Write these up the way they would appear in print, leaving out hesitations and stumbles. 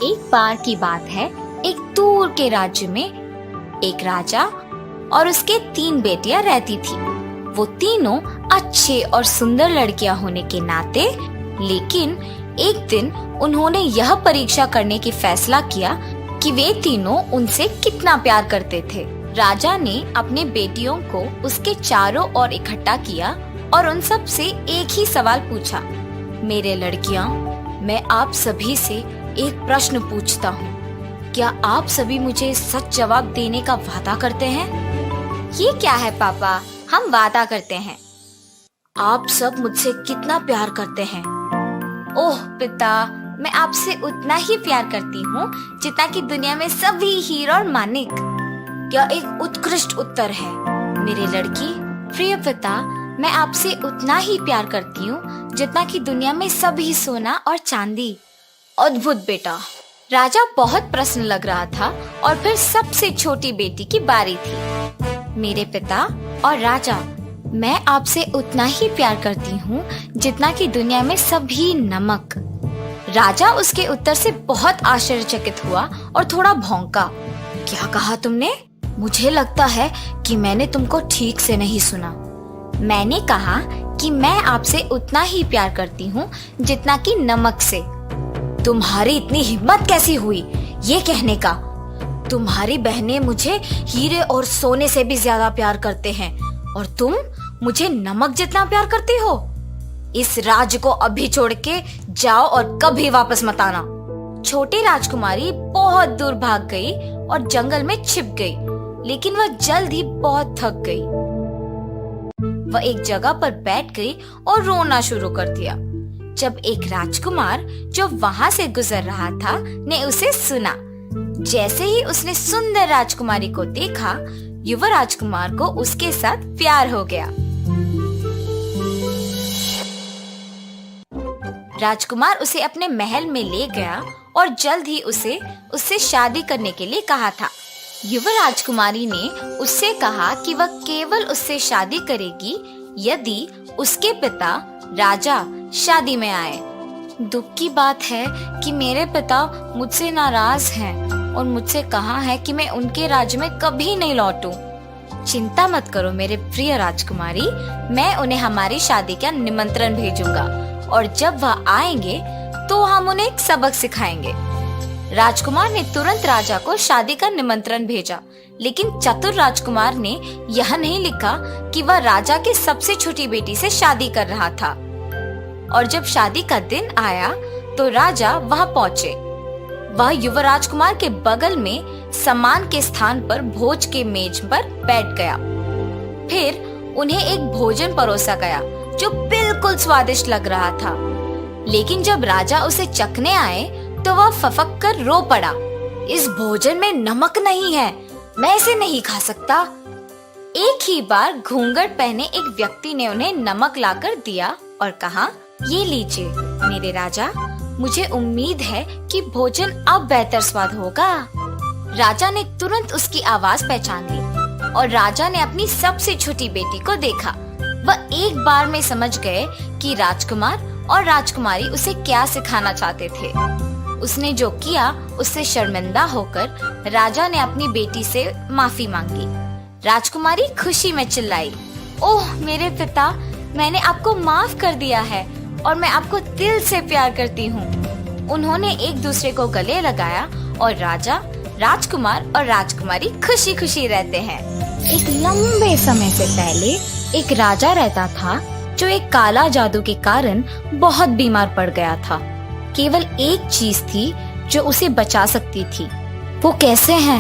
एक बार की बात है, एक दूर के राज्य में एक राजा और उसके 3 बेटियां रहती थी। वो तीनों अच्छे और सुंदर लड़कियां होने के नाते, लेकिन एक दिन उन्होंने यह परीक्षा करने की फैसला किया कि वे तीनों उनसे कितना प्यार करते थे। राजा ने अपने बेटियों को उसके चारों ओर इकट्ठा किया और उन सब से एक ही सवाल पूछा, मेरे लड़कियां, मैं आप सभी से एक प्रश्न पूछता हूँ, क्या आप सभी मुझे सच जवाब देने का वादा करते हैं? ये क्या है पापा, हम वादा करते हैं। आप सब मुझसे कितना प्यार करते हैं? ओह पिता, मैं आपसे उतना ही प्यार करती हूँ जितना कि दुनिया में सभी हीरो और मानिक। यह एक उत्कृष्ट उत्तर है मेरी लड़की। प्रिय पिता, मैं आपसे उतना ही प्यार करती हूँ जितना कि दुनिया में सभी सोना और चांदी। अद्भुत बेटा। राजा बहुत प्रसन्न लग रहा था और फिर सबसे छोटी बेटी की बारी थी। मेरे पिता और राजा, मैं आपसे उतना ही प्यार करती हूँ जितना कि दुनिया में सभी नमक। राजा उसके उत्तर से बहुत आश्चर्यचकित हुआ और थोड़ा भौंका। क्या कहा तुमने? मुझे लगता है कि मैंने तुमको ठीक से नहीं सुना। मैंने कहा कि मैं आपसे उतना ही प्यार करती हूँ जितना कि नमक से। तुम्हारी इतनी हिम्मत कैसी हुई ये कहने का? तुम्हारी बहनें मुझे हीरे और सोने से भी ज्यादा प्यार करते हैं और तुम मुझे नमक जितना प्यार करती हो। इस राज्य को अभी छोड़ के जाओ और कभी वापस मत आना। छोटी राजकुमारी बहुत दूर भाग गई और जंगल में छिप गई, लेकिन वह जल्द ही बहुत थक गई। वह एक जगह पर बैठ गई और रोना शुरू कर दिया। जब एक राजकुमार जो वहां से गुजर रहा था ने उसे सुना। जैसे ही उसने सुंदर राजकुमारी को देखा, युवा राजकुमार को उसके साथ प्यार हो गया। राजकुमार उसे अपने महल में ले गया और जल्द ही उससे शादी करने के लिए कहा था। युवा राजकुमारी ने उससे कहा कि वह केवल उससे शादी करेगी यदि उसके पिता राजा शादी में आए। दुख की बात है कि मेरे पिता मुझसे नाराज हैं और मुझसे कहा है कि मैं उनके राज्य में कभी नहीं लौटूं। चिंता मत करो मेरे प्रिय राजकुमारी, मैं उन्हें हमारी शादी का निमंत्रण भेजूंगा और जब वह आएंगे तो हम उन्हें एक सबक सिखाएंगे। राजकुमार ने तुरंत राजा को शादी का निमंत्रण भेजा, लेकिन चतुर राजकुमार ने यह नहीं लिखा कि वह राजा की सबसे छोटी बेटी से शादी कर रहा था। और जब शादी का दिन आया तो राजा वहां पहुंचे। वह युवा राजकुमार के बगल में सम्मान के स्थान पर भोज के मेज पर बैठ गया। फिर उन्हें एक भोजन परोसा गया जो बिल्कुल स्वादिष्ट लग रहा था, लेकिन जब राजा उसे चखने आए तो वह फफक कर रो पड़ा। इस भोजन में नमक नहीं है, मैं इसे नहीं खा सकता। एक ही बार घूंघट पहने एक व्यक्ति ने उन्हें नमक लाकर दिया और कहा, ये लीजिए मेरे राजा, मुझे उम्मीद है कि भोजन अब बेहतर स्वाद होगा। राजा ने तुरंत उसकी आवाज पहचान ली और राजा ने अपनी सबसे छोटी बेटी को देखा। वह एक बार में समझ गए कि राजकुमार और राजकुमारी उसे क्या सिखाना चाहते थे। उसने जो किया उससे शर्मिंदा होकर राजा ने अपनी बेटी से माफी मांगी। राजकुमारी खुशी में चिल्लाई, ओह मेरे पिता, मैंने आपको माफ कर दिया है और मैं आपको दिल से प्यार करती हूँ। उन्होंने एक दूसरे को गले लगाया और राजा, राजकुमार और राजकुमारी खुशी खुशी रहते हैं। एक लंबे समय से पहले एक राजा रहता था जो एक काला जादू के कारण बहुत बीमार पड़ गया था। केवल एक चीज थी जो उसे बचा सकती थी। वो कैसे है?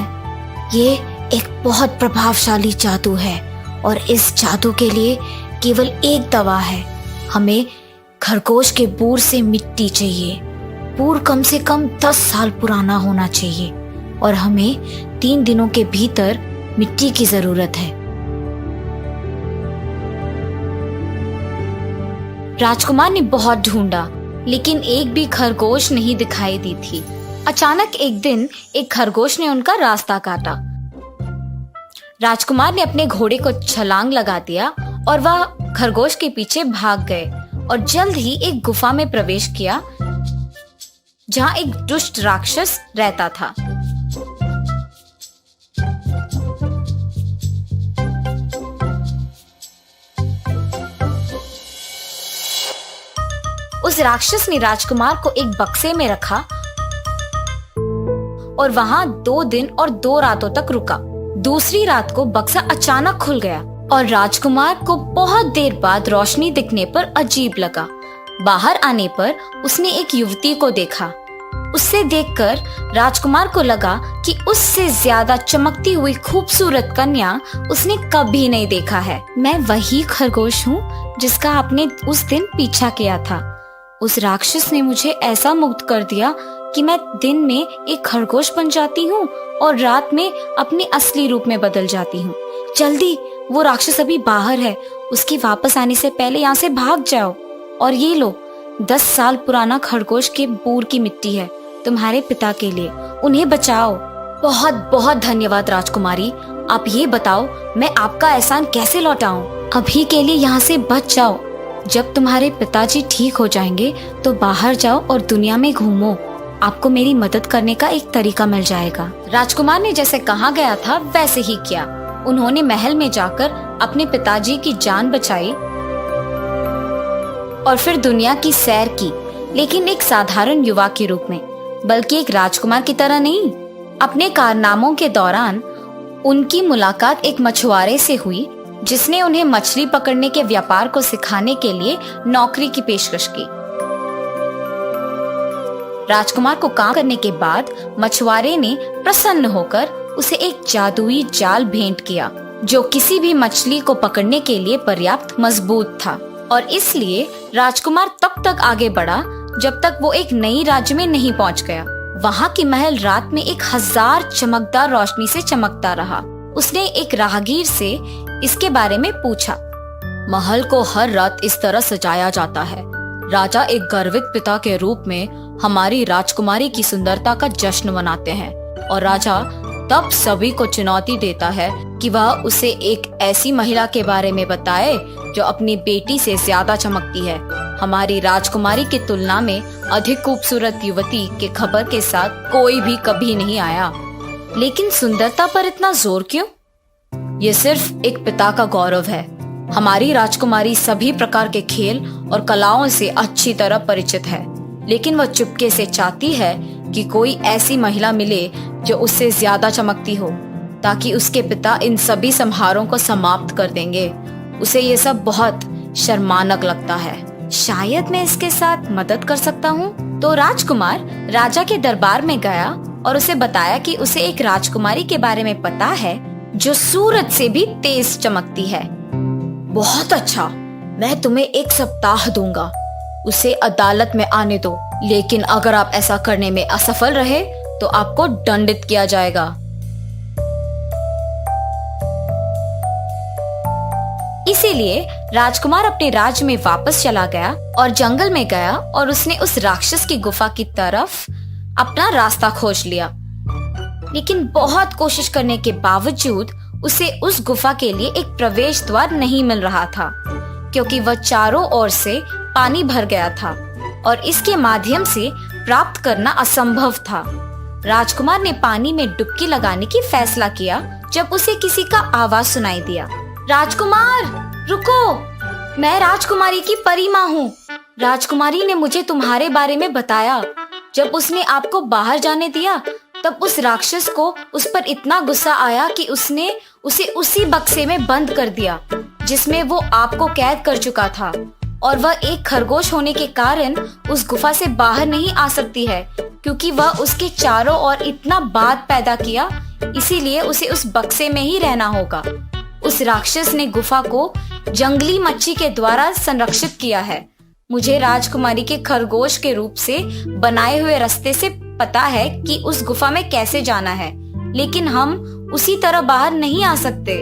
ये एक बहुत प्रभावशाली जादू है और इस जादू के लिए केवल एक दवा है। हमें खरगोश के बूर से मिट्टी चाहिए। बूर कम से कम 10 साल पुराना होना चाहिए और हमें 3 दिनों के भीतर मिट्टी की जरूरत है। राजकुमार ने बहुत ढूंढा, लेकिन एक भी खरगोश नहीं दिखाई दी थी। अचानक एक दिन एक खरगोश ने उनका रास्ता काटा। राजकुमार ने अपने घोड़े को छलांग लगा दिया और वह खरगोश के पीछे भाग गए और जल्द ही एक गुफा में प्रवेश किया जहाँ एक दुष्ट राक्षस रहता था। उस राक्षस ने राजकुमार को एक बक्से में रखा और वहां 2 दिन और 2 रातों तक रुका। दूसरी रात को बक्सा अचानक खुल गया और राजकुमार को बहुत देर बाद रोशनी दिखने पर अजीब लगा। बाहर आने पर उसने एक युवती को देखा। उससे देखकर राजकुमार को लगा कि उससे ज्यादा चमकती हुई खूबसूरत कन्या उसने कभी नहीं देखा है। मैं वही खरगोश हूँ जिसका आपने उस दिन पीछा किया था। उस राक्षस ने मुझे ऐसा मुग्ध कर दिया कि मैं दिन में एक खरगोश बन जाती हूँ और रात में अपने असली रूप में बदल जाती हूँ। जल्दी, वो राक्षस अभी बाहर है, उसके वापस आने से पहले यहाँ से भाग जाओ। और ये लो, 10 साल पुराना खरगोश के बूर की मिट्टी है, तुम्हारे पिता के लिए, उन्हें बचाओ। बहुत बहुत धन्यवाद राजकुमारी। आप ये बताओ, मैं आपका एहसान कैसे लौटाऊं? अभी के लिए यहाँ से बच जाओ। जब तुम्हारे पिताजी ठीक हो जाएंगे तो बाहर जाओ और दुनिया में घूमो। आपको मेरी मदद करने का एक तरीका मिल जाएगा। राजकुमार ने जैसे कहा गया था वैसे ही किया। उन्होंने महल में जाकर अपने पिताजी की जान बचाई और फिर दुनिया की सैर की, लेकिन एक साधारण युवा के रूप में, बल्कि एक राजकुमार की तरह नहीं। अपने कारनामों के दौरान उनकी मुलाकात एक मछुआरे से हुई जिसने उन्हें मछली पकड़ने के व्यापार को सिखाने के लिए नौकरी की पेशकश की। राजकुमार को काम करने के बाद मछुआरे ने प्रसन्न होकर उसे एक जादुई जाल भेंट किया जो किसी भी मछली को पकड़ने के लिए पर्याप्त मजबूत था। और इसलिए राजकुमार तब तक आगे बढ़ा जब तक वो एक नई राज्य में नहीं पहुंच गया। वहाँ की महल रात में 1000 चमकदार रोशनी से चमकता रहा। उसने एक राहगीर से इसके बारे में पूछा। महल को हर रात इस तरह सजाया जाता है। राजा एक गर्वित पिता के रूप में हमारी राजकुमारी की सुंदरता का जश्न मनाते हैं और राजा तब सभी को चुनौती देता है कि वह उसे एक ऐसी महिला के बारे में बताए जो अपनी बेटी से ज्यादा चमकती है। हमारी राजकुमारी की तुलना में अधिक खूबसूरत युवती के खबर के साथ कोई भी कभी नहीं आया। लेकिन सुंदरता पर इतना जोर क्यों? ये सिर्फ एक पिता का गौरव है। हमारी राजकुमारी सभी प्रकार के खेल और कलाओं से अच्छी तरह परिचित है, लेकिन वह चुपके से चाहती है कि कोई ऐसी महिला मिले जो उससे ज्यादा चमकती हो, ताकि उसके पिता इन सभी समारोहों को समाप्त कर देंगे। उसे ये सब बहुत शर्मानक लगता है। शायद मैं इसके साथ मदद कर सकता हूँ। तो राजकुमार राजा के दरबार में गया और उसे बताया कि उसे एक राजकुमारी के बारे में पता है जो सूरज से भी तेज चमकती है। बहुत अच्छा, मैं तुम्हें 1 सप्ताह दूंगा। उसे अदालत में आने दो, लेकिन अगर आप ऐसा करने में असफल रहे तो आपको दंडित किया जाएगा। इसीलिए राजकुमार अपने राज्य में वापस चला गया और जंगल में गया और उसने उस राक्षस की गुफा की तरफ अपना रास्ता खोज लिया। लेकिन बहुत कोशिश करने के बावजूद उसे उस गुफा के लिए एक प्रवेश द्वार नहीं मिल रहा था, क्योंकि वह चारों ओर से पानी भर गया था और इसके माध्यम से प्राप्त करना असंभव था। राजकुमार ने पानी में डुबकी लगाने की फैसला किया जब उसे किसी का आवाज सुनाई दिया। राजकुमार, रुको, मैं राजकुमारी की परी माँ हूँ। राजकुमारी ने मुझे तुम्हारे बारे में बताया। जब उसने आपको बाहर जाने दिया तब उस राक्षस को उस पर इतना गुस्सा आया कि उसने उसे उसी बक्से में बंद कर दिया जिसमें वो आपको कैद कर चुका था, और वह एक खरगोश होने के कारण उस गुफा से बाहर नहीं आ सकती है, क्योंकि वह उसके चारों ओर इतना बात पैदा किया, इसीलिए उसे उस बक्से में ही रहना होगा। उस राक्षस ने गुफा को जंगली मच्छी के द्वारा संरक्षित किया है। मुझे राजकुमारी के खरगोश के रूप से बनाए हुए रास्ते से पता है कि उस गुफा में कैसे जाना है, लेकिन हम उसी तरह बाहर नहीं आ सकते।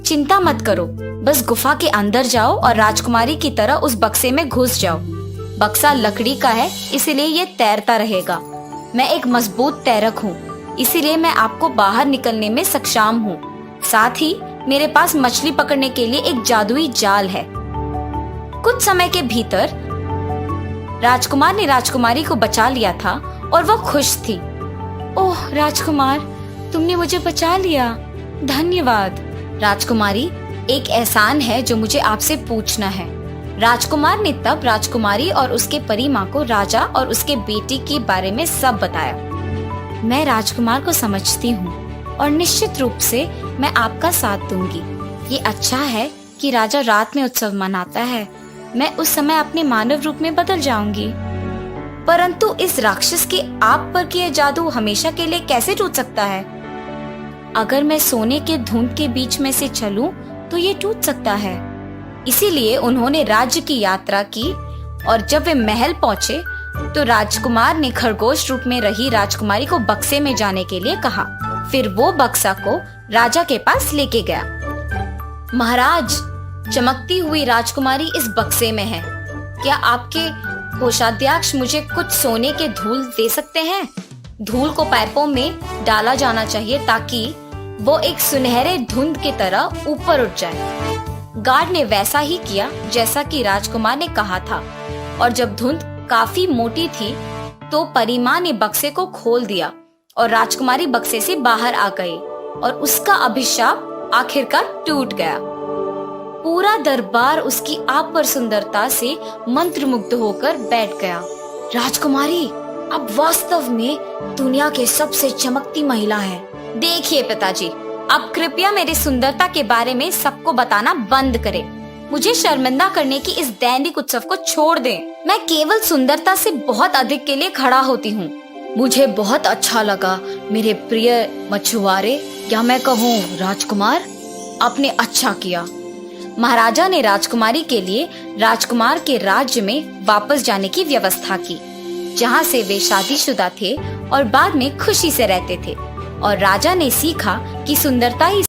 चिंता मत करो, बस गुफा के अंदर जाओ और राजकुमारी की तरह उस बक्से में घुस जाओ। बक्सा लकड़ी का है, इसलिए ये तैरता रहेगा। मैं एक मजबूत तैरक हूँ, इसीलिए मैं आपको बाहर निकलने में सक्षम हूँ। साथ ही मेरे पास मछली पकड़ने के लिए एक जादुई जाल है। कुछ समय के भीतर राजकुमार ने राजकुमारी को बचा लिया था और वह खुश थी। ओह राजकुमार, तुमने मुझे बचा लिया, धन्यवाद। राजकुमारी, एक एहसान है जो मुझे आपसे पूछना है। राजकुमार ने तब राजकुमारी और उसके परी माँ को राजा और उसके बेटे के बारे में सब बताया। मैं राजकुमार को समझती हूँ और निश्चित रूप से मैं आपका साथ दूंगी। ये अच्छा है कि राजा रात में उत्सव मनाता है। मैं उस समय अपने मानव रूप में बदल जाऊंगी। परंतु इस राक्षस के आप पर किए जादू हमेशा के लिए कैसे टूट सकता है? अगर मैं सोने के धुंध के बीच में से चलूं तो ये टूट सकता है। इसीलिए उन्होंने राज्य की यात्रा की और जब वे महल पहुंचे तो राजकुमार ने खरगोश रूप में रही राजकुमारी को बक्से में जाने के लिए कहा। फिर वो बक्सा को राजा के पास लेके गया। महाराज, चमकती हुई राजकुमारी इस बक्से में है। क्या आपके कोषाध्यक्ष मुझे कुछ सोने के धूल दे सकते हैं? धूल को पाइपों में डाला जाना चाहिए ताकि वो एक सुनहरे धुंध की तरह ऊपर उठ जाए। गार्ड ने वैसा ही किया जैसा कि राजकुमार ने कहा था और जब धुंध काफी मोटी थी तो परिमा ने बक्से को खोल दिया और राजकुमारी बक्से से बाहर आ गई और उसका अभिशाप आखिरकार टूट गया। पूरा दरबार उसकी आप पर सुंदरता से मंत्रमुग्ध होकर बैठ गया। राजकुमारी अब वास्तव में दुनिया के सबसे चमकती महिला है। देखिए पिताजी, अब कृपया मेरी सुंदरता के बारे में सबको बताना बंद करें। मुझे शर्मिंदा करने की इस दैनिक उत्सव को छोड़ दें। मैं केवल सुंदरता से बहुत अधिक के लिए खड़ा होती हूँ। मुझे बहुत अच्छा लगा मेरे प्रिय मछुआरे, या मैं कहूँ राजकुमार, आपने अच्छा किया। महाराजा ने राजकुमारी के लिए राजकुमार के राज्य में वापस जाने की व्यवस्था की, जहाँ से वे शादीशुदा थे और बाद में खुशी से रहते थे। और राजा ने सीखा कि सुंदरता ही